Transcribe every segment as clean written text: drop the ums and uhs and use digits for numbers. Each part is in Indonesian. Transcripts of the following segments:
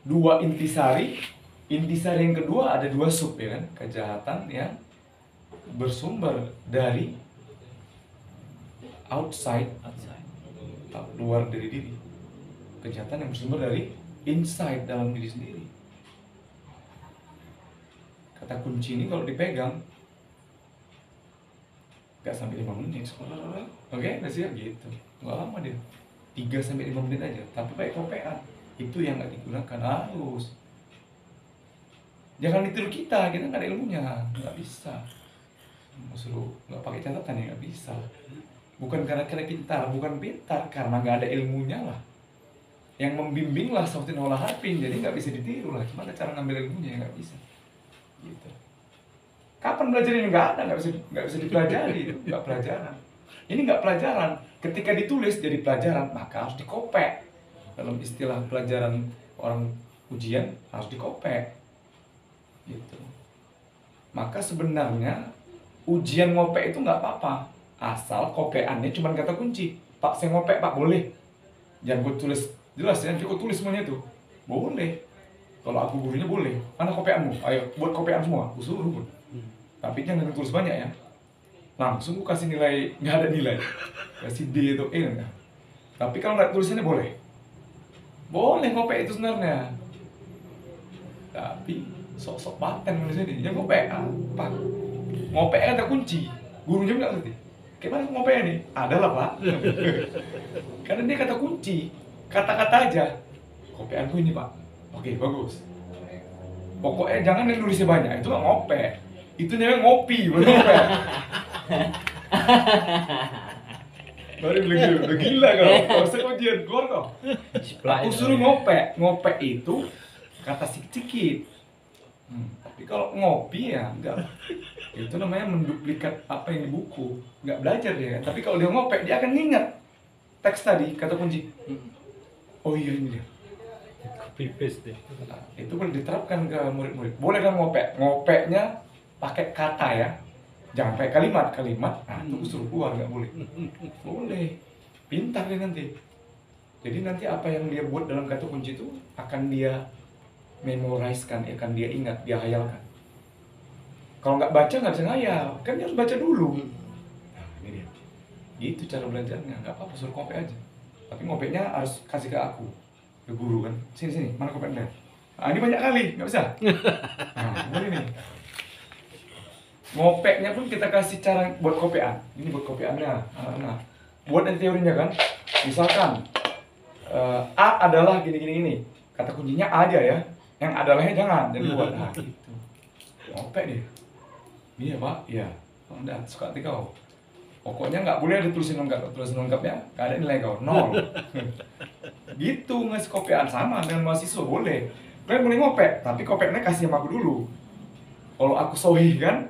dua intisari. Intisari yang kedua ada dua sub ya kan, kejahatan yang bersumber dari outside, luar dari diri. Kejahatan yang bersumber dari inside, dalam diri sendiri. Kata kunci ini kalau dipegang gak sampai 5 menit. Oke, gak siap gitu. Gak lama dia, 3-5 menit aja. Tapi pakai kopean, itu yang gak digunakan. Harus jangan ditiru kita gak ada ilmunya, gak bisa. Suruh gak pakai catatan ya gak bisa. Bukan karena kita pintar, bukan pintar, karena gak ada ilmunya lah. Yang membimbing lah Sautin Olah Harpin, jadi gak bisa ditiru lah. Gimana cara ngambil ilmunya, gak bisa gitu. Kapan belajar ini? Nggak ada, nggak bisa dipelajari, itu nggak pelajaran. Ini nggak pelajaran. Ketika ditulis jadi pelajaran, maka harus dikopek. Dalam istilah pelajaran orang ujian harus dikopek, gitu. Maka sebenarnya ujian ngopek itu nggak apa-apa, asal kopeannya cuma kata kunci. Pak, saya ngopek Pak, boleh? Jangan gue tulis jelas ya, gue tulis semuanya itu, boleh. Kalau aku gurunya boleh. Mana kopeanmu? Ayo buat kopean semua, aku suruh pun. Tapi jangan tulis banyak ya. Langsung gue kasih nilai, nggak ada nilai. Kasih D atau E enggak. Tapi kalau nggak tulisannya boleh. Boleh ngopek itu sebenarnya. Tapi sok-sok paten nulisnya ini. Yang ngopek apa? Ngopek ada kunci. Gurunya nggak ngerti. Gimana ngopek ini? Adalah Pak. Karena dia kata kunci. Kata-kata aja. Kopeanku ini Pak. Oke, bagus. Pokoknya jangan yang nulisnya banyak. Itu nggak ngopek. Itu namanya ngopi, bukan ngopek. Baru bilang gitu, udah gila kau. Kau usah ujian, keluar kau. Aku suruh ngopek. Ngopek itu kata sikit-sikit. Tapi kalau ngopi ya enggak. Itu namanya menduplikat apa yang di buku. Enggak belajar dia. Tapi kalau dia ngopek, dia akan ingat teks tadi, kata kunci. Oh iya ini dia. Copy paste deh. Nah, itu boleh diterapkan ke murid-murid. Boleh kan ngopek? Ngopeknya pakai kata ya, jangan pakai kalimat. Nah itu suruh keluar, nggak boleh. Boleh, pintar dia nanti. Jadi nanti apa yang dia buat dalam kata kunci itu akan dia memorizekan, akan dia ingat, dia hayalkan. Kalau nggak baca nggak bisa ngayal, kan dia harus baca dulu. Nah ini dia, gitu cara belajarnya. Nggak apa-apa, suruh ngopek aja. Tapi ngopeknya harus kasih ke aku, ke guru kan. Sini, mana kopeknya? Nah ini banyak kali, nggak bisa. Nah boleh nih. Ngopeknya pun kita kasih cara buat kopean. Ini buat kopeannya. Nah, buat nanti teorinya kan. Misalkan A adalah gini. Kata kuncinya A aja ya. Yang adalahnya jangan buat. Nah, gitu. Ngopek deh. Iya Pak, iya. Udah suka hati kau. Pokoknya nggak boleh ada tulisan lengkap. Tulisan lengkapnya nggak ada nilai kau, 0. Gitu ngasih kopean sama dengan mahasiswa boleh. Kalian boleh ngopek, tapi kopeknya kasih sama aku dulu. Kalau aku sohih kan,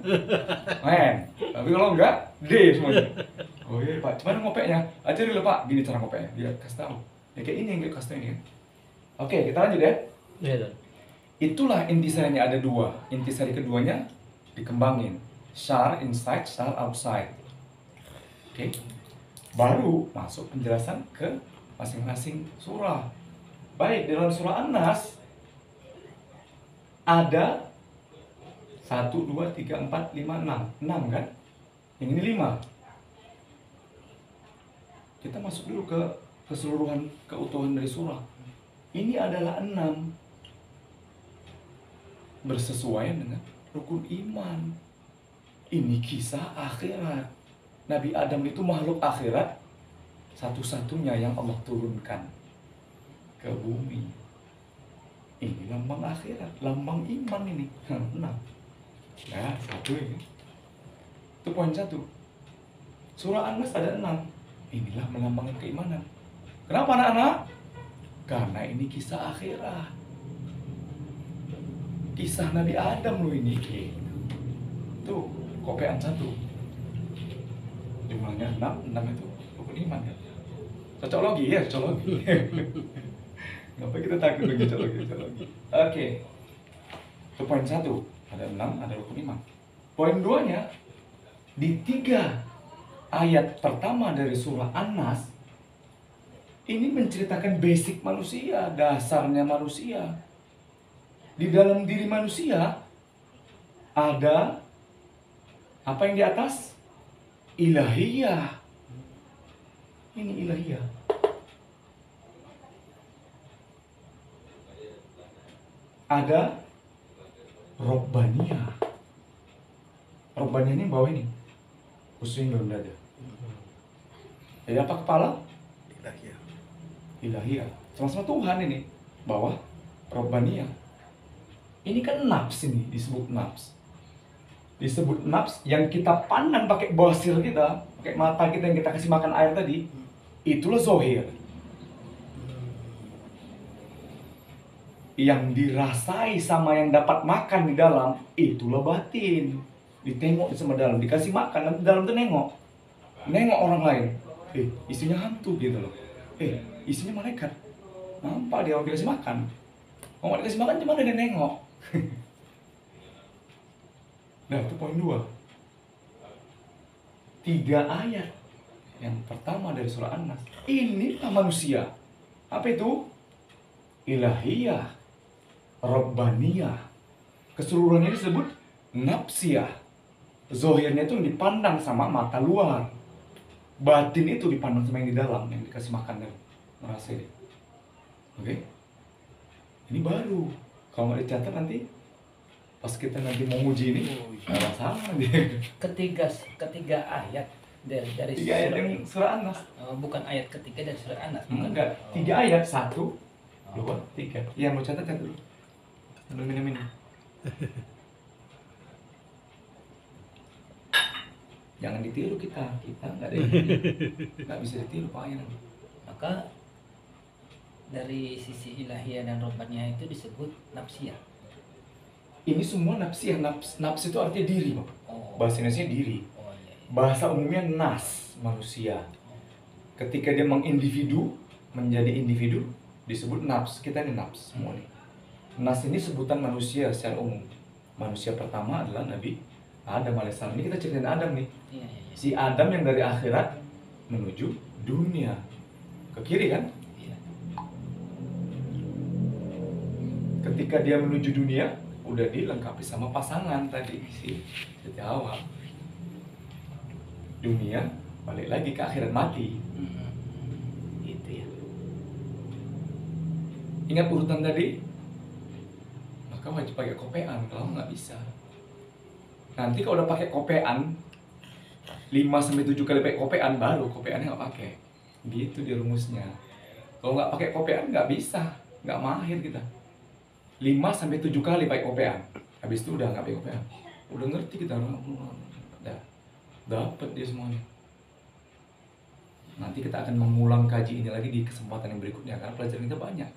men. Tapi kalau enggak, D semuanya. Oh iya Pak, gimana ngopeknya? Ajarin lah Pak, gini cara ngopeknya. Dia kasih tahu. Ya kayak ini yang dia kasih tahu ini. Oke, kita lanjut ya. Iya. Itulah intisarinya ada 2. Intisari keduanya dikembangin. Syar inside, syar outside. Oke. Baru masuk penjelasan ke masing-masing surah. Baik, dalam surah An-Nas ada 1, 2, 3, 4, 5, 6 6 kan? Yang ini 5. Kita masuk dulu ke keseluruhan keutuhan dari surah. Ini adalah 6. Bersesuaian dengan rukun iman. Ini kisah akhirat. Nabi Adam itu makhluk akhirat satu-satunya yang Allah turunkan ke bumi. Ini lambang akhirat, lambang iman ini. 6. Ya, 1 ini. Itu poin 1. Surah An-Nas ada 6. Inilah melambangkan keimanan. Kenapa anak-anak? Karena ini kisah akhirat. Kisah Nabi Adam loh ini. Tuh, kopean 1. Jumlahnya 6 itu rukun iman kan. Cocok logi. Ngapa kita takut lagi cocok logi. Oke. Itu poin 1. Ada 6, ada rukun iman. Poin 2-nya, di 3 ayat pertama dari surah An-Nas, ini menceritakan basic manusia, dasarnya manusia. Di dalam diri manusia ada apa yang di atas? Ilahiyah. Ini ilahiyah. Ada Robbaniyah. Robbaniyah ini bawah ini. Khususnya dalam dada. Jadi apa kepala? Ilahiyah. Ilahiyah. Sama-sama Tuhan ini. Bawah Robbaniyah. Ini kan nafs ini, disebut nafs. Disebut nafs yang kita pandang pakai basir kita, pakai mata kita yang kita kasih makan air tadi, itulah zohir. Yang dirasai sama yang dapat makan di dalam, itulah batin. Ditengok sama dalam, dikasih makan, nanti dalam tuh nengok. Nengok orang lain. Isinya hantu gitu loh. Isinya malaikat. Nampak dia orang dikasih makan. Orang dikasih makan cuma dia nengok. Nah, itu poin 2. 3 ayat. Yang pertama dari surah An-Nas. Inilah manusia. Apa itu? Ilahiyah, Rabbaniyah. Keseluruhannya disebut nafsiyah. Zohirnya itu yang dipandang sama mata luar. Batin itu dipandang sama yang di dalam, yang dikasih makan dan merasa ini. Oke? Ini baru. Kalau nggak dicatat nanti pas kita nanti mau uji ini, nggak sama dia. Ketiga ayat dari 3 ayat yang surah An-Nas. bukan ayat ketiga dari surah An-Nas, bukan. Enggak, 3 ayat, 1, 2, 3. Yang mau catat kan dulu. Minum ini. Jangan ditiru kita nggak ada nggak bisa ditiru Pak Ayan. Maka dari sisi ilahiyah dan robbaniyah itu disebut nafsiyah. Ini semua nafsiyah, nafs itu artinya diri, Pak. Oh. Bahasa Indonesia diri. Oh iya, iya. Bahasa umumnya nas, manusia. Ketika dia mengindividu menjadi individu disebut nafs. Kita ini nafs semua nih. Nas ini sebutan manusia secara umum. Manusia pertama adalah Nabi Adam alaihissalam. Ini kita ceritain Adam nih. Iya, iya, iya. Si Adam yang dari akhirat menuju dunia. Ke kiri kan? Iya. Ketika dia menuju dunia, udah dilengkapi sama pasangan tadi si Hawa. Dunia balik lagi ke akhirat mati. Gitu ya. Ingat urutan tadi? Maka wajib pakai kopean, kalau nggak bisa. Nanti kalau udah pakai kopean 5-7 kali pakai kopean, baru kopeannya nggak pakai. Gitu dia rumusnya. Kalau nggak pakai kopean nggak bisa, nggak mahir kita. 5-7 kali pakai kopean, habis itu udah nggak pakai kopean. Udah ngerti kita, udah dapat dia semuanya. Nanti kita akan mengulang kaji ini lagi di kesempatan yang berikutnya karena pelajaran kita banyak.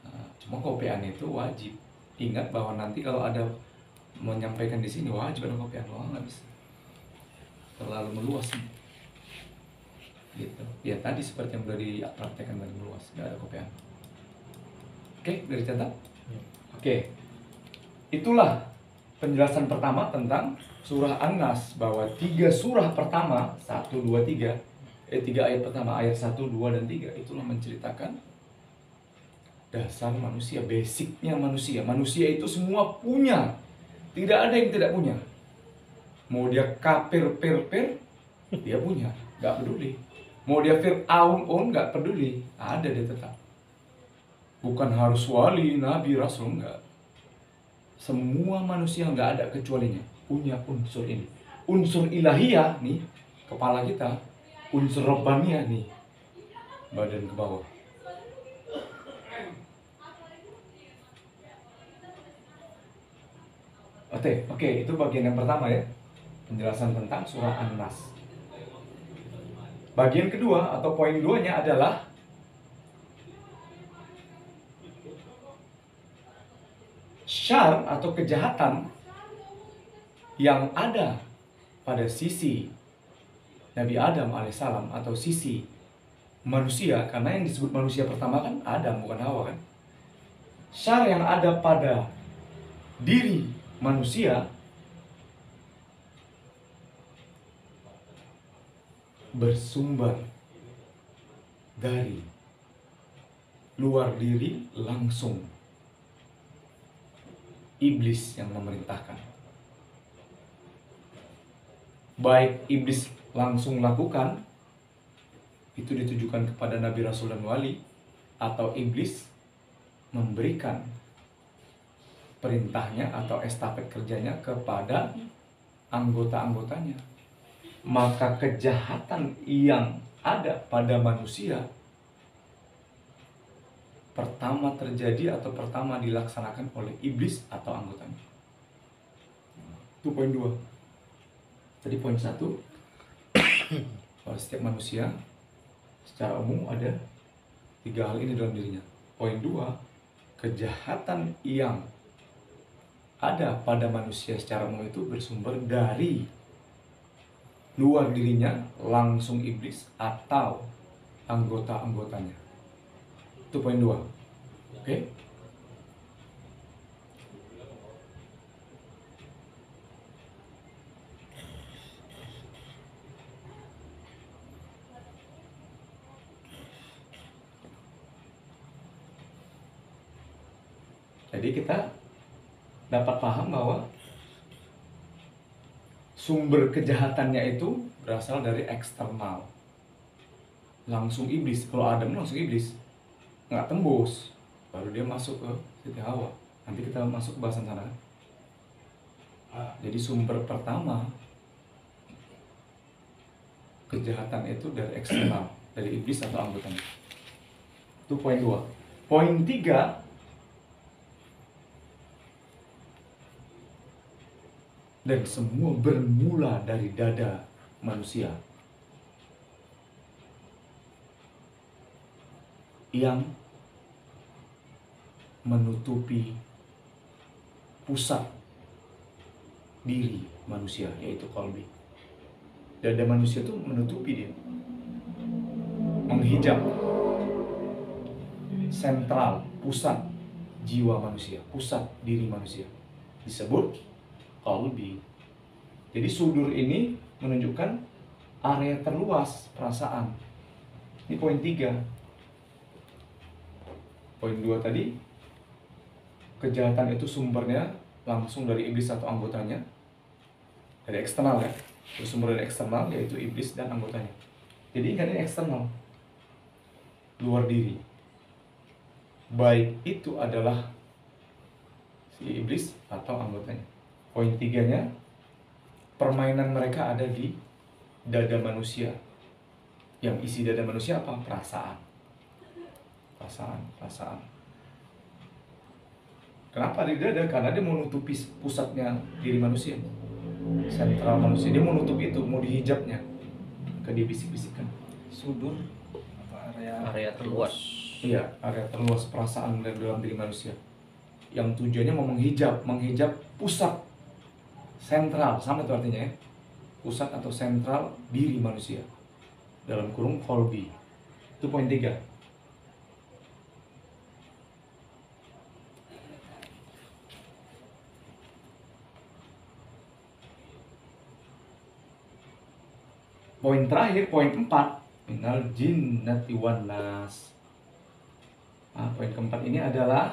Nah, cuma kopean itu wajib. Ingat bahwa nanti kalau ada menyampaikan di sini wajib ada kopean, nggak bisa. Terlalu meluas nih. Gitu. Ya tadi seperti yang sudah dipraktekkan dari meluas, nggak ada kopean. Oke, dari catat. Oke. Itulah penjelasan pertama tentang surah An-Nas, bahwa 3 surah pertama 1, 2, 3 3 ayat pertama, ayat 1, 2, dan 3 itulah menceritakan dasar manusia, basicnya manusia. Manusia itu semua punya, tidak ada yang tidak punya. Mau dia kafir, dia punya, nggak peduli. Mau dia Fir'aun pun nggak peduli, ada dia tetap. Bukan harus wali, nabi, rasul, enggak. Semua manusia nggak ada kecualinya punya unsur ini. Unsur ilahiyah nih, kepala kita. Unsur robbaniyah nih, badan ke bawah. Oke, itu bagian yang pertama ya. Penjelasan tentang surah An-Nas. Bagian kedua atau poin 2-nya adalah syar atau kejahatan yang ada pada sisi Nabi Adam alaihissalam atau sisi manusia, karena yang disebut manusia pertama kan Adam bukan Hawa kan. Syar yang ada pada diri manusia bersumber dari luar diri langsung iblis yang memerintahkan. Baik iblis langsung lakukan, itu ditujukan kepada nabi, rasul, dan wali, atau iblis memberikan perintahnya atau estafet kerjanya kepada anggota-anggotanya. Maka kejahatan yang ada pada manusia pertama terjadi atau pertama dilaksanakan oleh iblis atau anggotanya. Itu poin 2. Tadi poin 1, bahwa setiap manusia secara umum ada 3 hal ini dalam dirinya. Poin 2, kejahatan yang ada pada manusia secara umum itu bersumber dari luar dirinya, langsung iblis atau anggota-anggotanya. Itu poin 2. Oke? Jadi kita dapat paham bahwa sumber kejahatannya itu berasal dari eksternal. Langsung iblis. Kalau Adam langsung iblis, nggak tembus, baru dia masuk ke Siti Hawa. Nanti kita masuk ke bahasan sana. Jadi sumber pertama kejahatan itu dari eksternal, dari iblis atau anggotanya. Itu poin 2. Poin 3, dan semua bermula dari dada manusia yang menutupi pusat diri manusia, yaitu qalbi. Dada manusia itu menutupi dia, menghijab sentral, pusat jiwa manusia, pusat diri manusia, disebut qalbi. Jadi sudur ini menunjukkan area terluas perasaan. Ini poin 3. Poin 2 tadi, kejahatan itu sumbernya langsung dari iblis atau anggotanya, dari eksternal ya, bersumber dari eksternal, yaitu iblis dan anggotanya. Jadi ingat, ini eksternal, luar diri. Baik itu adalah si iblis atau anggotanya. Poin 3-nya, permainan mereka ada di dada manusia. Yang isi dada manusia apa? Perasaan. Perasaan. Kenapa di dada? Karena dia menutupi pusatnya diri manusia, sentral manusia. Dia menutup itu, mau dihijabnya, maka dia bisik-bisikkan. Sudur apa area terluas. Iya, area terluas perasaan dalam diri manusia, yang tujuannya mau menghijab pusat sentral, sama itu artinya ya, pusat atau sentral diri manusia, dalam kurung qalbi. Itu poin 3. Poin terakhir, poin 4, minal jinnati wan nas. Nah, poin keempat ini adalah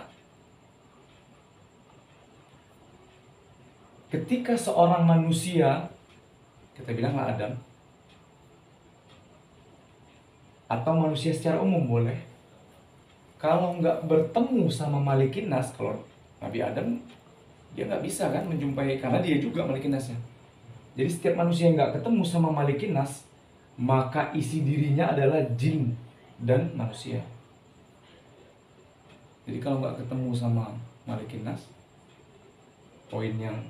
ketika seorang manusia, kita bilanglah Adam, atau manusia secara umum boleh, kalau nggak bertemu sama Malikin Nas, kalau Nabi Adam, dia nggak bisa kan menjumpai, karena dia juga Malikin Nasnya. Jadi setiap manusia yang nggak ketemu sama Malikin Nas, maka isi dirinya adalah jin dan manusia. Jadi kalau nggak ketemu sama Malikin Nas, poin yang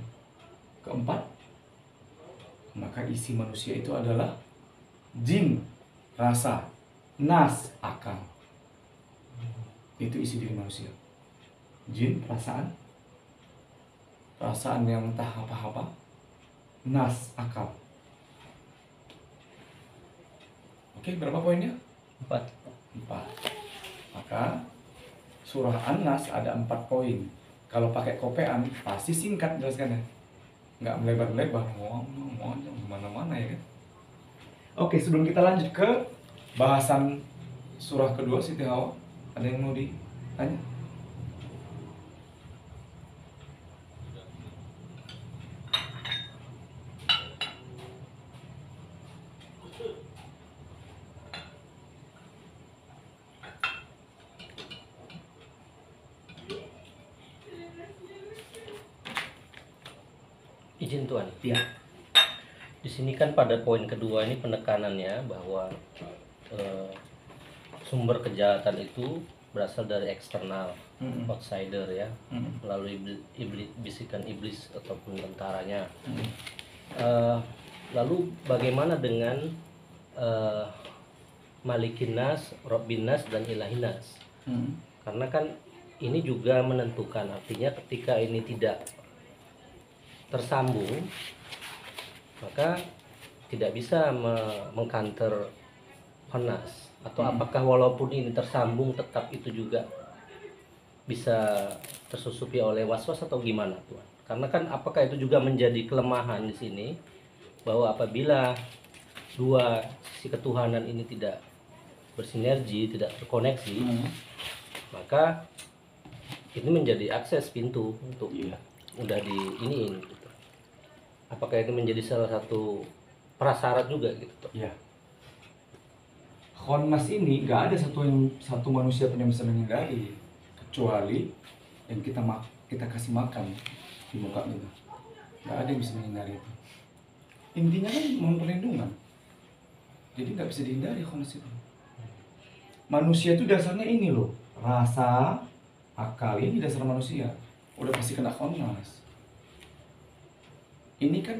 keempat, maka isi manusia itu adalah jin, rasa, nas, akal. Itu isi diri manusia. Jin, perasaan yang entah apa-apa, nas, akal. Oke, berapa poinnya? 4. Maka surah An-Nas ada 4 poin. Kalau pakai kopean pasti singkat jelaskannya, nggak melebar-lebar, ngomong kemana-mana ya kan. Oke, sebelum kita lanjut ke bahasan surah kedua Siti Hawa, ada yang mau ditanya? Izin Tuan. Iya. Di sini kan pada poin kedua ini penekanannya bahwa eh, sumber kejahatan itu berasal dari eksternal, outsider ya, melalui bisikan iblis ataupun tentaranya. Lalu bagaimana dengan Malikinas, Robbinas, dan Ilahinas? Karena kan ini juga menentukan, artinya ketika ini tidak tersambung, maka tidak bisa mengcounter Khonas. Atau apakah walaupun ini tersambung tetap itu juga bisa tersusupi oleh was-was atau gimana Tuan? Karena kan apakah itu juga menjadi kelemahan di sini, bahwa apabila dua sisi ketuhanan ini tidak bersinergi, tidak terkoneksi, maka ini menjadi akses pintu untuk udah di iniin gitu. Apakah itu menjadi salah satu prasyarat juga gitu? Iya. Khonas ini nggak ada satu manusia pun yang bisa menghindari, kecuali yang kita kasih makan di muka kita. Nggak ada yang bisa menghindari itu. Intinya kan mohon perlindungan. Jadi nggak bisa dihindari Khonas itu. Manusia itu dasarnya ini loh, rasa, akal, ini dasar manusia. Udah pasti kena Khonas. Ini kan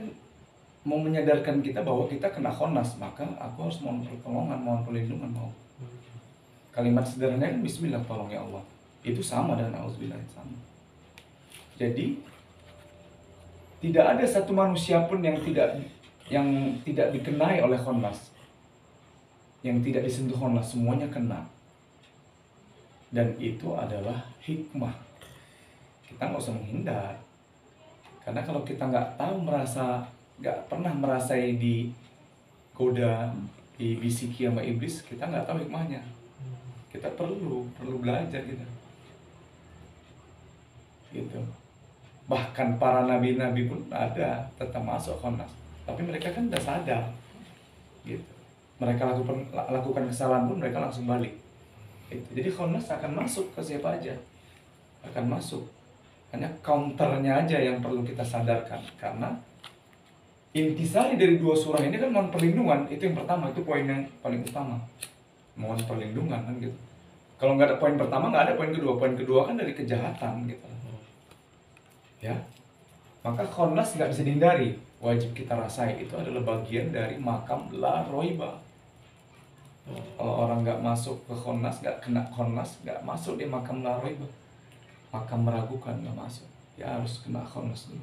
mau menyadarkan kita bahwa kita kena Khonas, maka aku harus mohon pertolongan, mohon perlindungan, mau. Kalimat sederhananya kan Bismillah, tolong ya Allah. Itu sama dengan Auzubillah, sama. Jadi tidak ada satu manusia pun yang tidak dikenai oleh Khonas, yang tidak disentuh Khonas, semuanya kena. Dan itu adalah hikmah. Kita nggak usah menghindar, karena kalau kita nggak pernah merasai digoda, dibisiki sama iblis, kita nggak tahu hikmahnya. Kita perlu belajar gitu. Bahkan para nabi-nabi pun ada tetap masuk Khonas, tapi mereka kan udah sadar gitu. Mereka lakukan kesalahan pun mereka langsung balik gitu. Jadi Khonas akan masuk ke siapa aja, akan masuk. Hanya counternya aja yang perlu kita sadarkan, karena intisari dari dua surah ini kan mohon perlindungan, itu yang pertama, itu poin yang paling utama, mohon perlindungan kan gitu. Kalau nggak ada poin pertama, nggak ada poin kedua. Poin kedua kan dari kejahatan gitu ya. Maka Khonas nggak bisa dihindari, wajib kita rasai. Itu adalah bagian dari makam la roiba. Kalau orang nggak masuk ke Khonas, nggak kena Khonas, nggak masuk di makam la roiba, makam meragukan, nggak masuk. Ya harus kena Khonas dulu.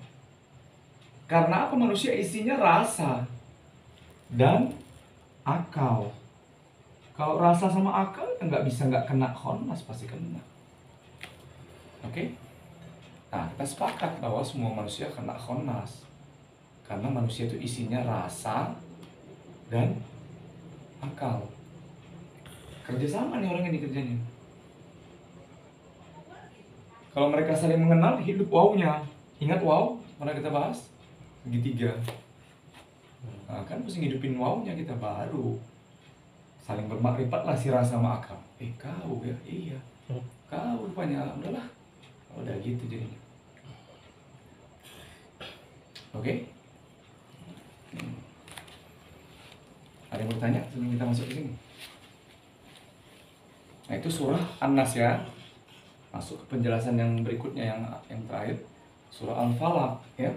Karena apa? Manusia isinya rasa dan akal. Kalau rasa sama akal nggak bisa nggak kena Khonas, pasti kena. Oke? Nah, kita sepakat bahwa semua manusia kena Khonas, karena manusia itu isinya rasa dan akal. Kerjasama nih orang ini kerjanya. Kalau mereka saling mengenal, hidup wawnya. Ingat wow? Pernah kita bahas? Segitiga. Nah, kan mesti ngidupin wawnya kita, baru saling bermakrifat lah si rasa sama akal. Kau ya? Iya. Kau rupanya. Udahlah. Udah gitu jadinya. Oke? Ada yang bertanya sebelum kita masuk ke sini? Nah, itu surah An-Nas ya. Masuk ke penjelasan yang berikutnya, yang terakhir, surah Al-Falaq ya.